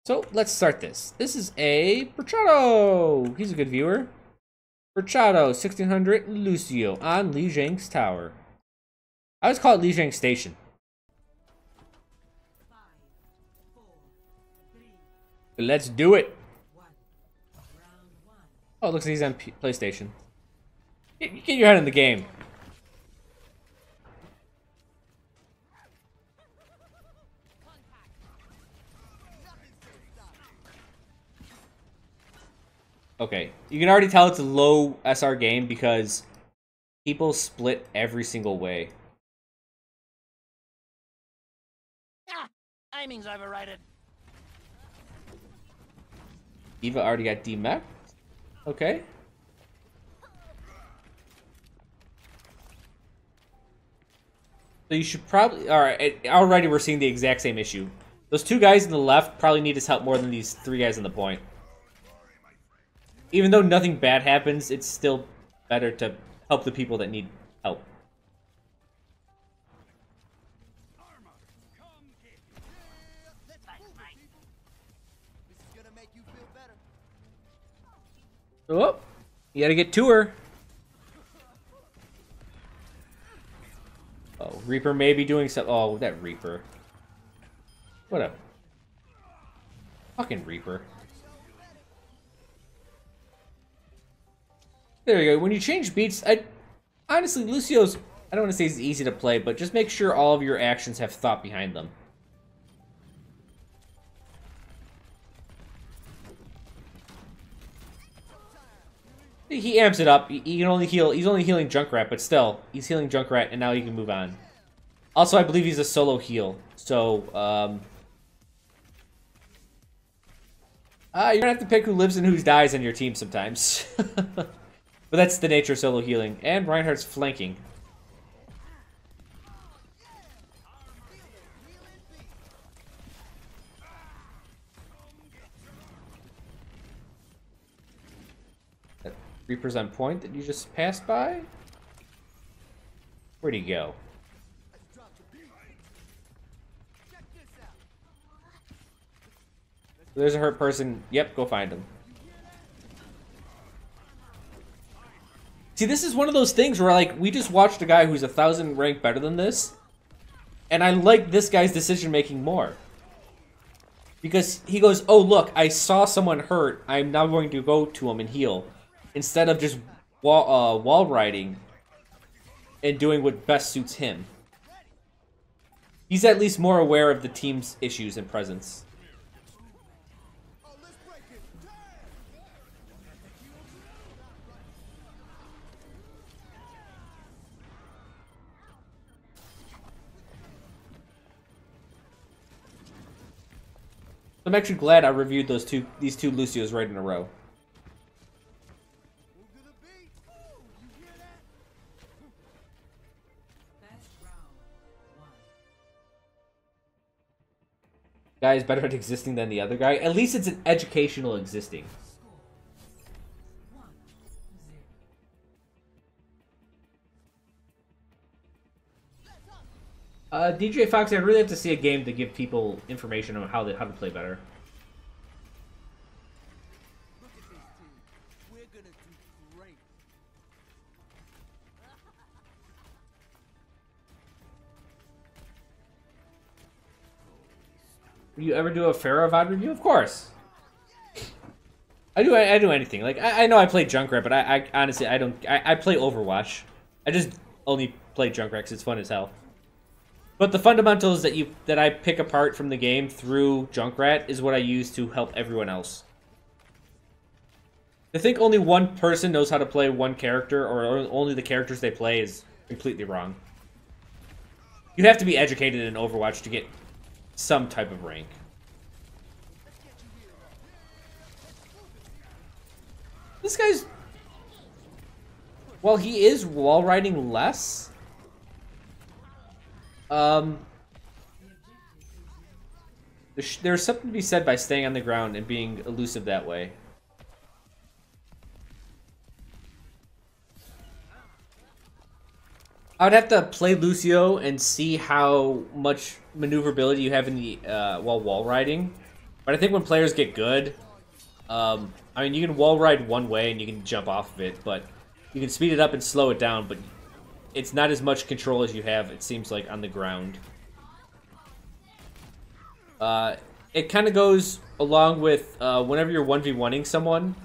So let's start this. This is a Bruchacho. He's a good viewer. Bruchacho 1600 Lucio on Li Zhang's tower. I always call it Li Zhang Station. But let's do it. Oh, it looks like he's on PlayStation. Get your head in the game. Okay, you can already tell it's a low SR game because people split every single way. Ah, aiming's overrated. Eva already got demech. Okay. So you should probably... Alright, already we're seeing the exact same issue. Those two guys on the left probably need his help more than these three guys on the point. Even though nothing bad happens, it's still better to help the people that need help. Oh, you gotta get to her. Oh, Reaper may be doing something. Oh, that Reaper. What a fucking Reaper. There we go. When you change beats, honestly, Lucio's, I don't want to say he's easy to play, but just make sure all of your actions have thought behind them. He amps it up. He can only heal. He's only healing Junkrat, but still, he's healing Junkrat, and now he can move on. Also, I believe he's a solo heal, so you're gonna have to pick who lives and who dies on your team sometimes. But that's the nature of solo healing. And Reinhardt's flanking. That Reaper's on point that you just passed by? Where'd he go? There's a hurt person. Yep, go find him. See, this is one of those things where, like, we just watched a guy who's 1,000 rank better than this, and I like this guy's decision-making more. Because he goes, oh, look, I saw someone hurt, I'm now going to go to him and heal, instead of just wall riding and doing what best suits him. He's at least more aware of the team's issues and presence. I'm actually glad I reviewed these two Lucios right in a row. Guy is better at existing than the other guy. At least it's an educational existing. DJ Fox, I really have to see a game to give people information on how to play better. Will you ever do a Pharaoh VOD review? Of course. I do anything. Like I know I play Junkrat, but I honestly I don't. I play Overwatch. I just only play Junkrat because it's fun as hell. But the fundamentals that I pick apart from the game through Junkrat is what I use to help everyone else. To think only one person knows how to play one character, or only the characters they play, is completely wrong. You have to be educated in Overwatch to get some type of rank. This guy's... Well, he is wall riding less. There's something to be said by staying on the ground and being elusive that way. I would have to play Lucio and see how much maneuverability you have in the while wall riding, But I think when players get good, I mean, you can wall ride one way and you can jump off of it, but you can speed it up and slow it down, but it's not as much control as you have, it seems like, on the ground. It kind of goes along with whenever you're 1v1ing someone,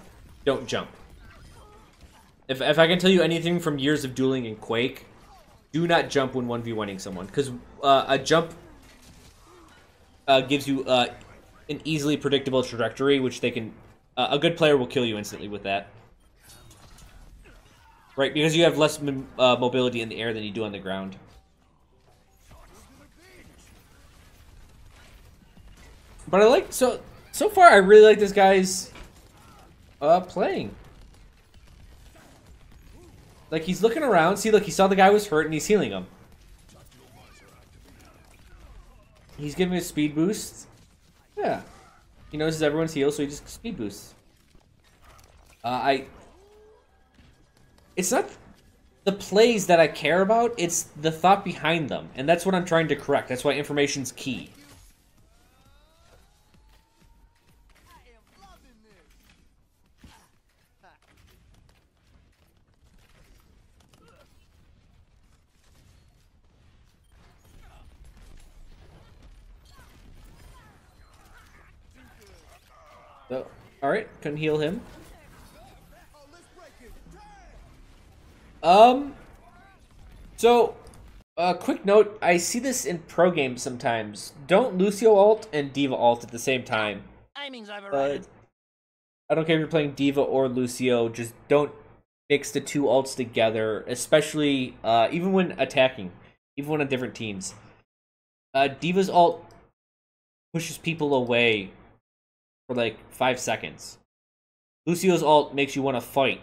don't jump. If I can tell you anything from years of dueling in Quake, do not jump when 1v1ing someone, because a jump gives you an easily predictable trajectory, which they can... a good player will kill you instantly with that. Right, because you have less mobility in the air than you do on the ground. But I like... So far, I really like this guy's playing. Like, he's looking around. See, look, he saw the guy was hurt and he's healing him. He's giving a speed boost. Yeah. He notices everyone's healed, so he just speed boosts. It's not the plays that I care about, it's the thought behind them. And that's what I'm trying to correct. That's why information's key. So, alright, couldn't heal him. So, quick note, I see this in pro games sometimes. Don't Lucio ult and Diva ult at the same time. Timing's overrated. I don't care if you're playing Diva or Lucio, just don't mix the two ults together, especially, even when attacking, even when on different teams. Diva's ult pushes people away for like 5 seconds. Lucio's ult makes you want to fight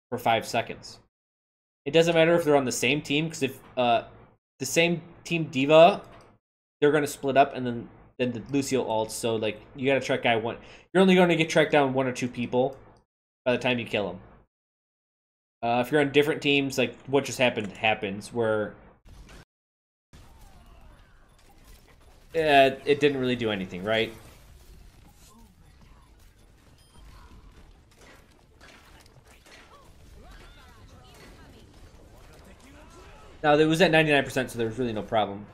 for 5 seconds. It doesn't matter if they're on the same team, because if the same team Diva, they're going to split up, and then the Lucio ults, so like you got to track guy one. You're only going to get tracked down 1 or 2 people by the time you kill them. If you're on different teams, like what just happened happens, where it didn't really do anything, right? Now, it was at 99%, so there was really no problem.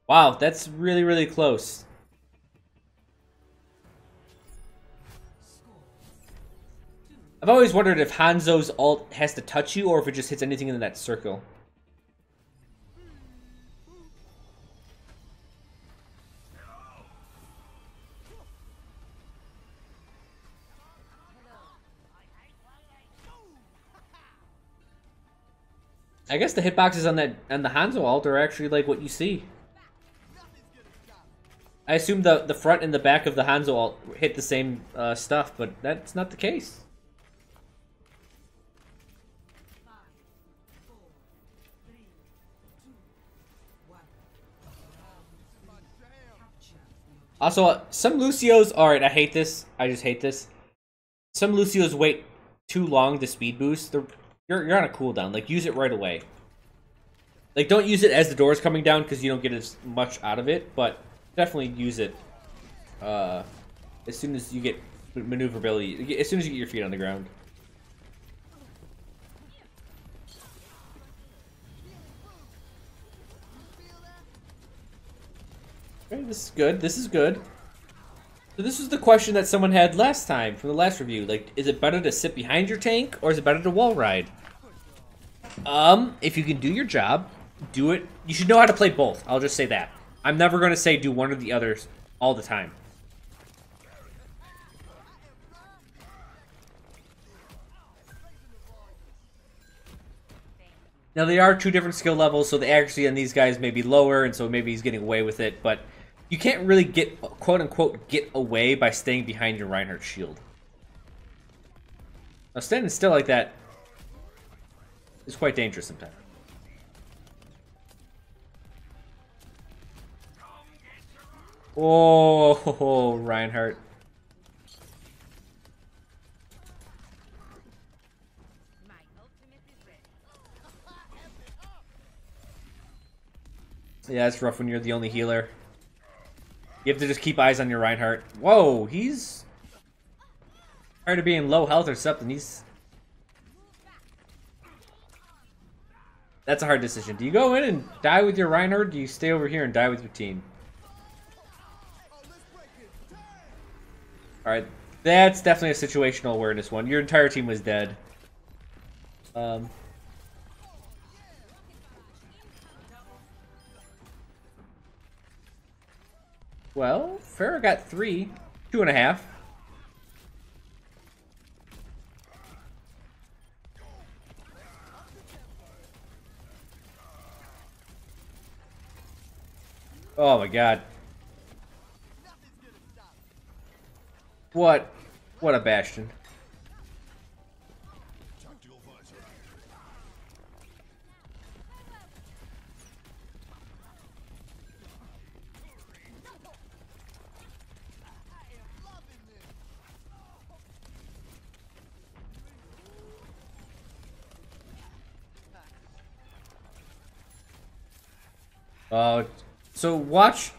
Wow, that's really, really close. I've always wondered if Hanzo's ult has to touch you, or if it just hits anything in that circle. I guess the hitboxes on the Hanzo ult are actually like what you see. I assume the front and the back of the Hanzo ult hit the same stuff, but that's not the case. Also, some Lucios... Alright, I hate this. I just hate this. Some Lucios wait too long to speed boost. You're on a cooldown. Like, use it right away. Like, don't use it as the door is coming down, because you don't get as much out of it, but definitely use it as soon as you get maneuverability. As soon as you get your feet on the ground. Okay, this is good. This is good. So this was the question that someone had last time from the last review. Like, is it better to sit behind your tank, or is it better to wall ride? If you can do your job, do it. You should know how to play both. I'll just say that. I'm never going to say do one or the other all the time. Now, they are 2 different skill levels, so the accuracy on these guys may be lower, and so maybe he's getting away with it, but you can't really get, quote-unquote, get away by staying behind your Reinhardt shield. Now, standing still like that is quite dangerous sometimes. Oh, Reinhardt. Yeah, it's rough when you're the only healer. You have to just keep eyes on your Reinhardt. Whoa, he's tired of being low health or something. That's a hard decision. Do you go in and die with your Reinhardt, or do you stay over here and die with your team? Alright, that's definitely a situational awareness one. Your entire team was dead. Well, Farrah got 3. 2.5. Oh my god. What a bastion. So watch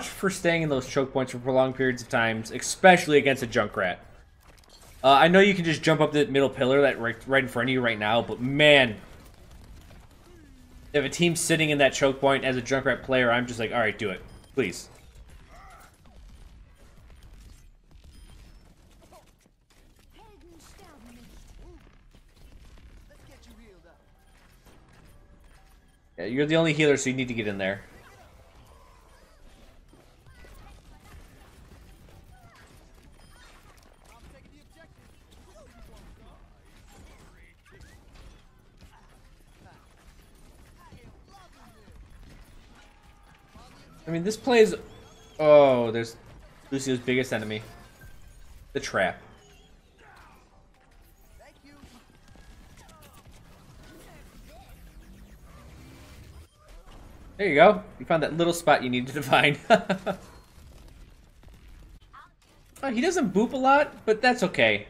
for staying in those choke points for prolonged periods of times, especially against a Junkrat. I know you can just jump up the middle pillar that right in front of you right now, but man, if a team's sitting in that choke point as a Junkrat player, I'm just like, all right, do it, please. Yeah, you're the only healer, so you need to get in there. I mean, this plays... Oh, there's Lucio's biggest enemy. The trap. There you go. You found that little spot you needed to find. He doesn't boop a lot, but that's okay.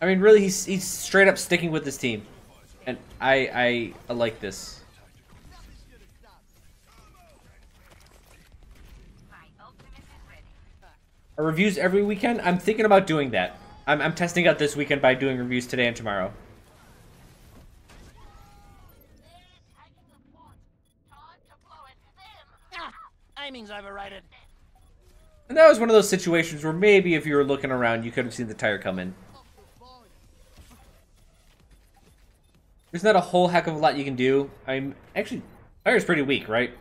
I mean, really, he's straight up sticking with his team. And I like this. Are reviews every weekend? I'm thinking about doing that. I'm testing out this weekend by doing reviews today and tomorrow. Timing's overrated. And that was one of those situations where maybe if you were looking around, you could have seen the tire come in. There's not a whole heck of a lot you can do. I'm actually... Tire's pretty weak, right?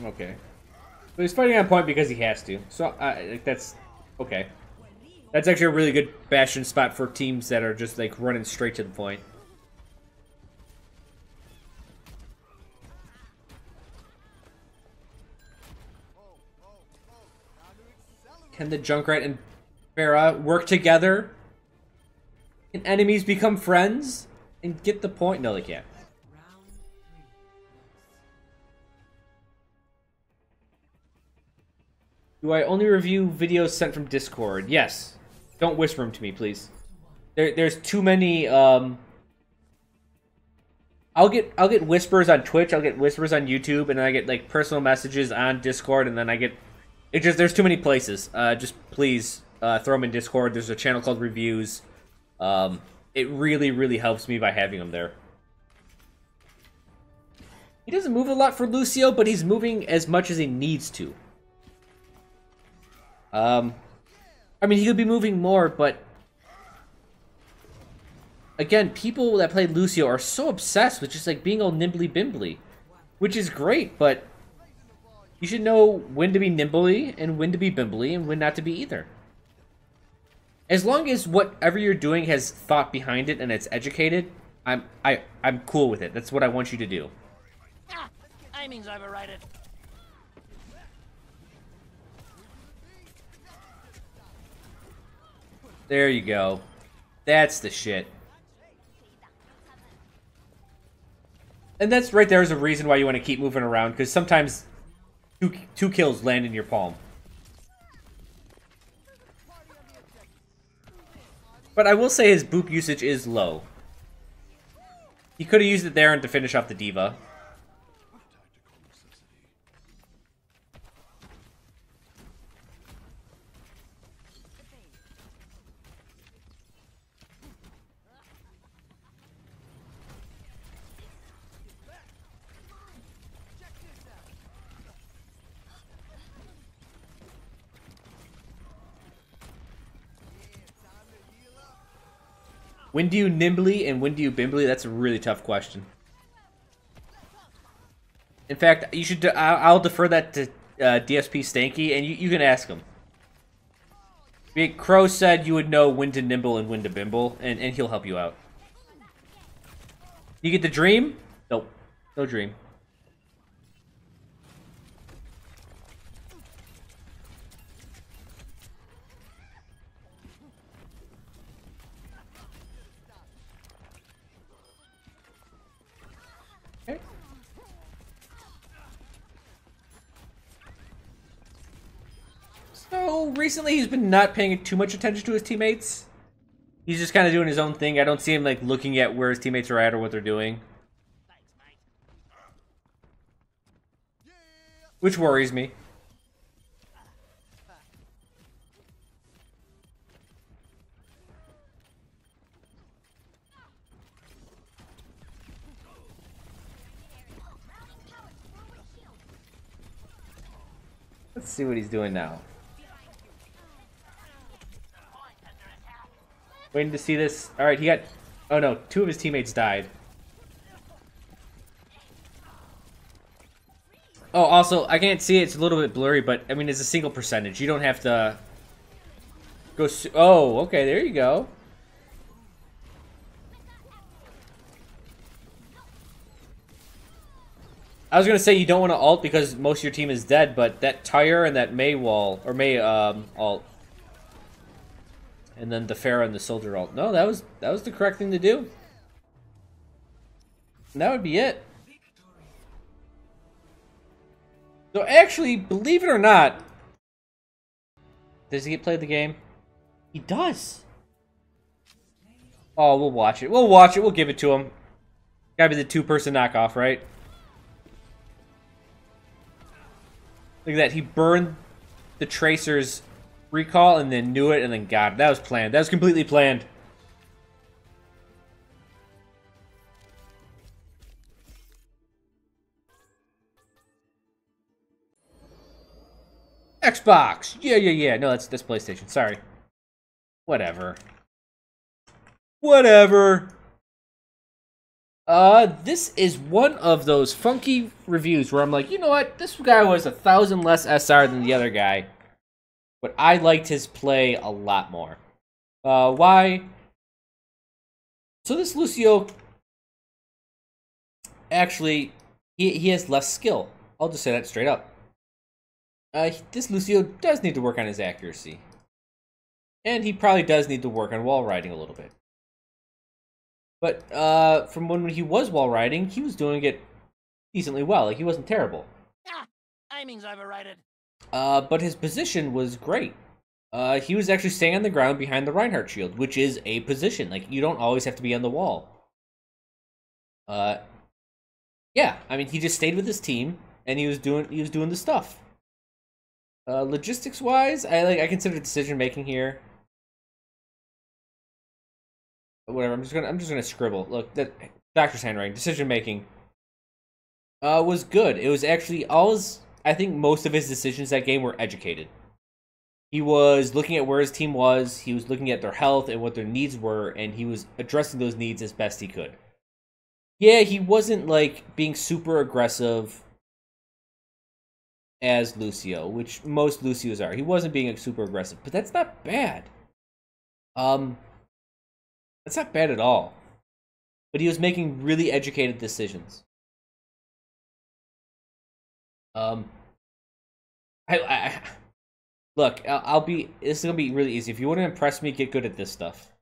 Okay. But he's fighting on point because he has to. So, like, that's... Okay. That's actually a really good bastion spot for teams that are just, like, running straight to the point. Can the Junkrat and Farrah work together? Can enemies become friends? And get the point? No, they can't. Do I only review videos sent from Discord? Yes. Don't whisper them to me, please. There's too many, I'll get whispers on Twitch, I'll get whispers on YouTube, and then I get, like, personal messages on Discord, and then I get... there's too many places. Just please, throw them in Discord. There's a channel called Reviews. It really, really helps me by having them there. He doesn't move a lot for Lucio, but he's moving as much as he needs to. I mean, he could be moving more, but... Again, people that play Lucio are so obsessed with just, like, being all nimbly-bimbly. Which is great, but... You should know when to be nimbly, and when to be bimbly, and when not to be either. As long as whatever you're doing has thought behind it, and it's educated, I'm cool with it. That's what I want you to do. Timing's overrated. There you go. That's the shit. And that's right there is a reason why you want to keep moving around, because sometimes two kills land in your palm. But I will say his boop usage is low. He could have used it there and to finish off the diva. When do you nimbly and when do you bimbly? That's a really tough question. In fact, you should. I'll defer that to DSP Stanky, and you can ask him. Chro said you would know when to nimble and when to bimble, and he'll help you out. You get the dream? Nope, no dream. So, recently he's been not paying too much attention to his teammates. He's just kind of doing his own thing. I don't see him, like, looking at where his teammates are at or what they're doing. Which worries me. Let's see what he's doing now. Waiting to see this. Alright, he got... Oh no, 2 of his teammates died. Oh, also, I can't see it. It's a little bit blurry, but, I mean, it's a single percentage. You don't have to... go... Oh, okay, there you go. I was gonna say you don't want to ult because most of your team is dead, but that Tyre and that Mei wall... Or Mei, ult... And then the Pharah and the Soldier ult. No, that was the correct thing to do. And that would be it. So actually, believe it or not, does he get played the game? He does. Oh, we'll watch it. We'll watch it. We'll give it to him. Gotta be the 2-person knockoff, right? Look at that. He burned the Tracer's recall and then knew it and then got it. That was planned. That was completely planned. Xbox. Yeah. No, that's PlayStation. Sorry. Whatever. This is one of those funky reviews where I'm like, you know what? This guy was 1,000 less SR than the other guy. But I liked his play a lot more. Why? So this Lucio, actually, he has less skill. I'll just say that straight up. This Lucio does need to work on his accuracy. And he probably does need to work on wall riding a little bit. But from when he was wall riding, he was doing it decently well. Like, he wasn't terrible. Aiming's overrated. But his position was great. He was actually staying on the ground behind the Reinhardt shield, which is a position. Like, you don't always have to be on the wall. Yeah, I mean, he just stayed with his team, and he was doing the stuff. Logistics wise, I consider decision making here. Whatever, I'm just gonna scribble. Look, that doctor's handwriting. Decision making was good. It was actually I think most of his decisions that game were educated. He was looking at where his team was, he was looking at their health and what their needs were, and he was addressing those needs as best he could. Yeah, he wasn't, like, being super aggressive as Lucio, which most Lucios are. He wasn't being super aggressive, but that's not bad. That's not bad at all. But he was making really educated decisions. Look, this is gonna be really easy. If you want to impress me, get good at this stuff.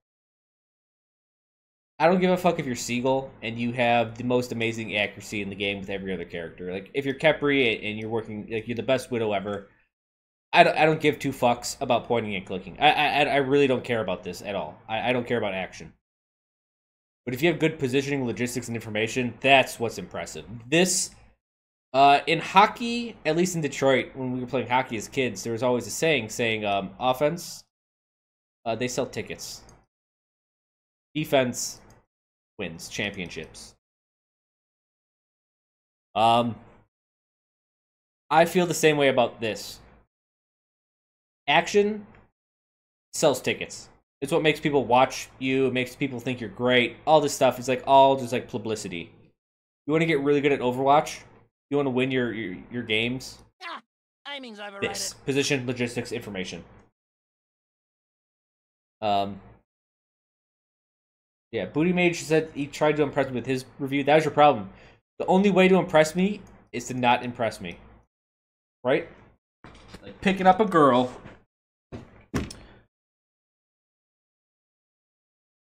I don't give a fuck if you're Seagull and you have the most amazing accuracy in the game with every other character. Like, if you're Khepri and you're working, like, you're the best Widow ever, I don't give two fucks about pointing and clicking. I really don't care about this at all. I don't care about action. But if you have good positioning, logistics, and information, that's what's impressive. This, in hockey, at least in Detroit, when we were playing hockey as kids, there was always a saying offense, they sell tickets. Defense wins championships. I feel the same way about this. Action sells tickets. It's what makes people watch you. It makes people think you're great. All this stuff is like all just like publicity. You want to get really good at Overwatch? You want to win your games? Timing's overrated. This position, logistics, information. Yeah, Booty Mage said he tried to impress me with his review. That was your problem. The only way to impress me is to not impress me. Right? Like picking up a girl.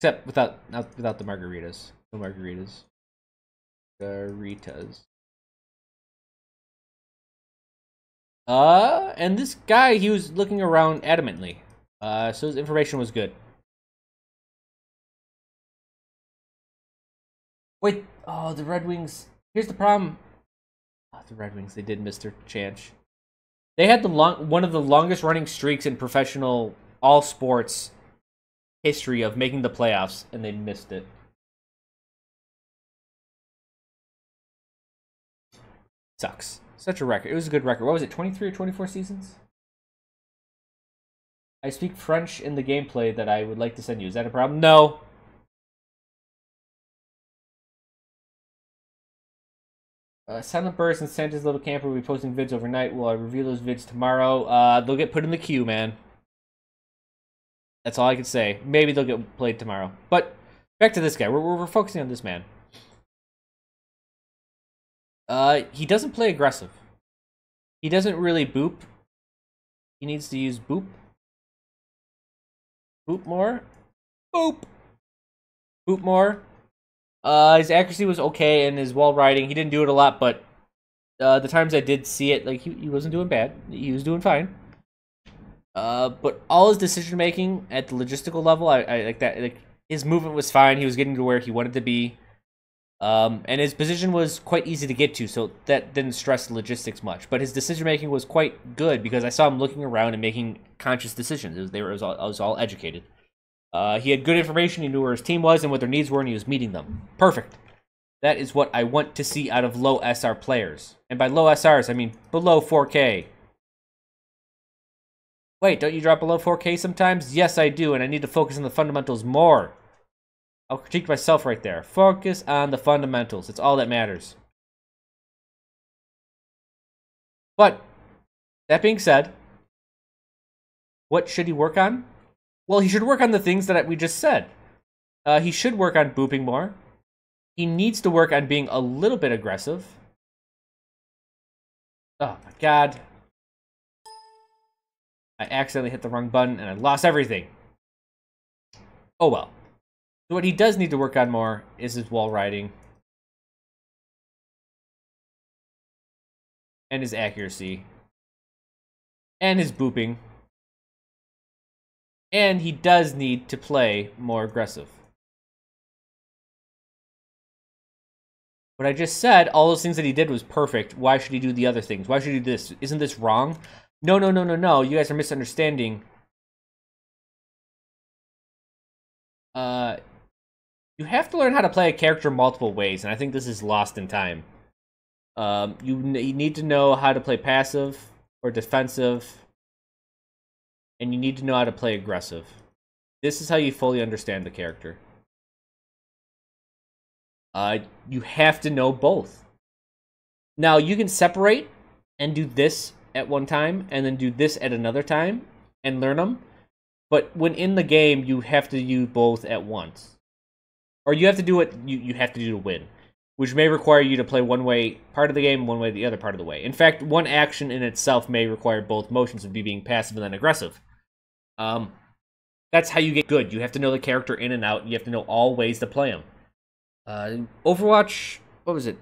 Except without the margaritas. No margaritas. Margaritas. And this guy, he was looking around adamantly. So his information was good. Wait, oh, the Red Wings. Here's the problem. Oh, the Red Wings, they did miss their chance. They had one of the longest running streaks in professional all sports history of making the playoffs, and they missed it. Sucks. Such a record. It was a good record. What was it, 23 or 24 seasons? I speak French in the gameplay that I would like to send you. Is that a problem? No. Silent Burst and Santa's Little Camper will be posting vids overnight. Will I review those vids tomorrow? They'll get put in the queue, man. That's all I can say. Maybe they'll get played tomorrow. But back to this guy. We're focusing on this man. He doesn't play aggressive. He doesn't really boop. He needs to use boop. Boop more. Boop. Boop more. His accuracy was okay, and his wall riding, he didn't do it a lot, but the times I did see it, like, he wasn't doing bad. He was doing fine. But all his decision making at the logistical level, I like that. Like, his movement was fine. He was getting to where he wanted to be. And his position was quite easy to get to, so that didn't stress the logistics much. But his decision making was quite good because I saw him looking around and making conscious decisions. I was all educated. He had good information. He knew where his team was and what their needs were, and he was meeting them. Perfect. That is what I want to see out of low SR players. And by low SRs, I mean below 4K. Wait, don't you drop below 4K sometimes? Yes, I do, and I need to focus on the fundamentals more. I'll critique myself right there. Focus on the fundamentals. It's all that matters. But, that being said, what should he work on? Well, he should work on the things that we just said. He should work on booping more. He needs to work on being a little bit aggressive. Oh my god. I accidentally hit the wrong button and I lost everything. Oh well. So what he does need to work on more is his wall riding. And his accuracy. And his booping. And he does need to play more aggressive. What I just said, all those things that he did was perfect. Why should he do the other things? Why should he do this? Isn't this wrong? No, no, no, no, no. You guys are misunderstanding. You have to learn how to play a character multiple ways, and I think this is lost in time. You need to know how to play passive or defensive, and you need to know how to play aggressive. This is how you fully understand the character. You have to know both. Now, you can separate and do this at one time, and then do this at another time, and learn them. But when in the game, you have to use both at once. Or you have to do what you have to do to win, which may require you to play one way part of the game, one way the other part of the way. In fact, one action in itself may require both motions of being passive and then aggressive. That's how you get good. You have to know the character in and out. You have to know all ways to play him. Overwatch, what was it?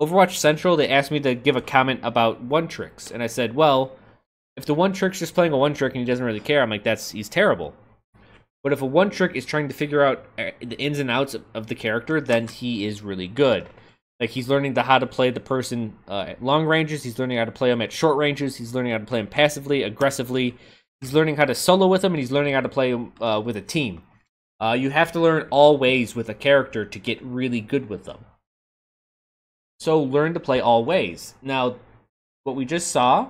Overwatch Central, they asked me to give a comment about one-tricks. And I said, well, if the one-trick's just playing a one-trick and he doesn't really care, I'm like, he's terrible. But if a one-trick is trying to figure out the ins and outs of the character, then he is really good. Like, he's learning how to play the person at long ranges. He's learning how to play him at short ranges. He's learning how to play him passively, aggressively. He's learning how to solo with him, and he's learning how to play him with a team. You have to learn all ways with a character to get really good with them. So learn to play all ways. Now, what we just saw,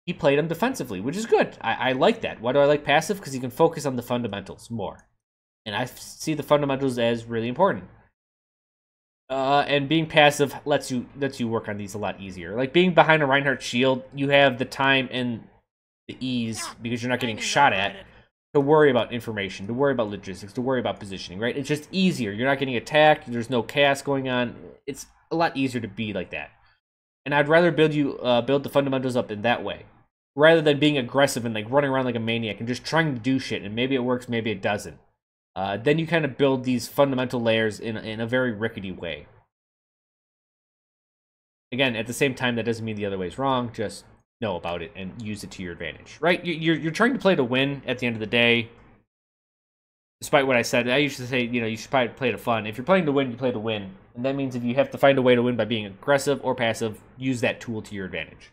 he played him defensively, which is good. I like that. Why do I like passive? Because you can focus on the fundamentals more. And I see the fundamentals as really important. And being passive lets you work on these a lot easier. Like being behind a Reinhardt shield, you have the time and the ease, because you're not getting shot at, to worry about information, to worry about logistics, to worry about positioning, right? It's just easier. You're not getting attacked. There's no chaos going on. It's a lot easier to be like that. And I'd rather build the fundamentals up in that way, rather than being aggressive and like running around like a maniac and just trying to do shit, and maybe it works, maybe it doesn't. Then you kind of build these fundamental layers in a very rickety way. Again, at the same time, that doesn't mean the other way is wrong. Just know about it and use it to your advantage, right? You're trying to play to win at the end of the day. Despite what I said, I used to say, you should probably play to fun. If you're playing to win, you play to win. And that means if you have to find a way to win by being aggressive or passive, use that tool to your advantage.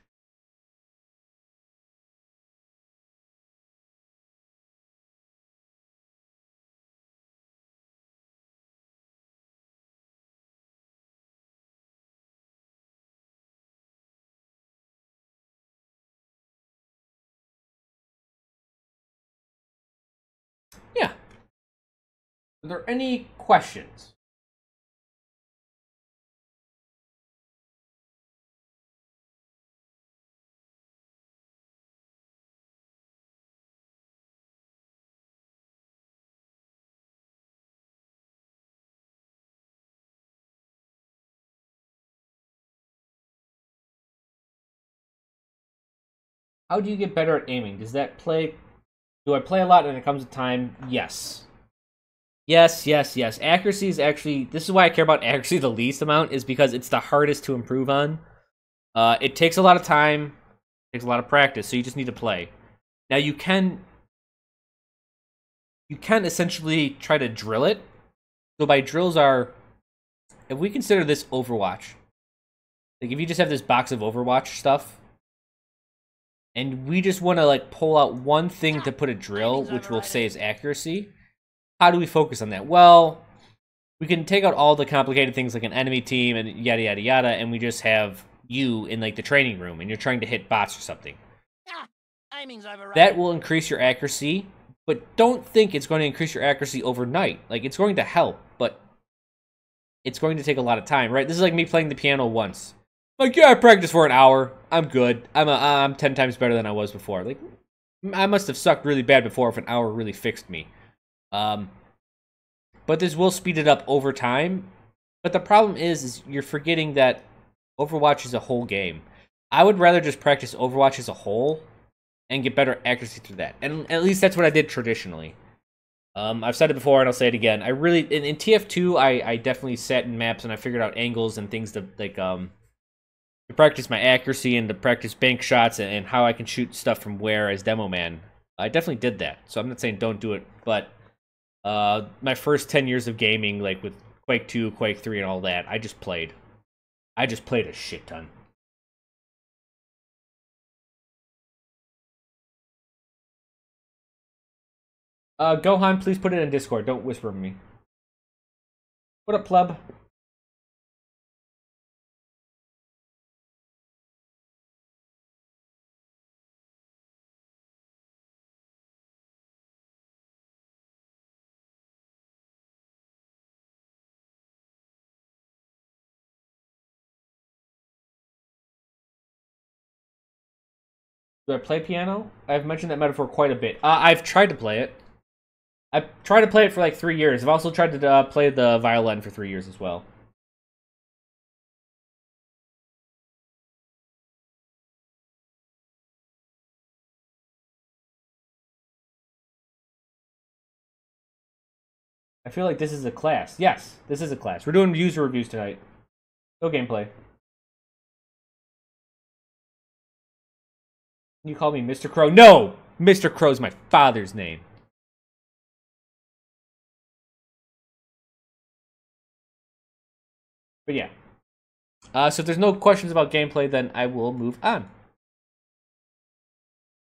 Yeah. Are there any questions? How do you get better at aiming? Do I play a lot and it comes to time? Yes. Yes. Accuracy is actually, this is why I care about accuracy the least amount, is because it's the hardest to improve on. It takes a lot of time, takes a lot of practice, so you just need to play. Now you can essentially try to drill it. So by drills if we consider this Overwatch, like if you just have this box of Overwatch stuff, and we just want to like pull out one thing to put a drill, which we'll say is accuracy, how do we focus on that? Well, we can take out all the complicated things like an enemy team and yada yada yada, and we just have you in like the training room, and you're trying to hit bots or something. That will increase your accuracy, but don't think it's going to increase your accuracy overnight. Like, it's going to help, but it's going to take a lot of time, right? This is like me playing the piano once. Like, yeah, I practiced for an hour. I'm good. I'm 10 times better than I was before. Like, I must have sucked really bad before if an hour really fixed me. But this will speed it up over time. But the problem is you're forgetting that Overwatch is a whole game. I would rather just practice Overwatch as a whole and get better accuracy through that. And at least that's what I did traditionally. I've said it before and I'll say it again. I really, in TF2, I definitely sat in maps and I figured out angles and things to, like, to practice my accuracy and to practice bank shots and how I can shoot stuff from where as Demo Man. I definitely did that. So I'm not saying don't do it, but my first 10 years of gaming, like with Quake 2, Quake 3, and all that, I just played. I just played a shit ton. Gohan, please put it in Discord. Don't whisper me. What up, pleb? Do I play piano? I've mentioned that metaphor quite a bit. I've tried to play it. I've tried to play it for like 3 years. I've also tried to play the violin for 3 years as well. I feel like this is a class. Yes, this is a class. We're doing user reviews tonight. No gameplay. You call me Mr. Chro? No! Mr. Chro's my father's name. But yeah. So if there's no questions about gameplay, then I will move on.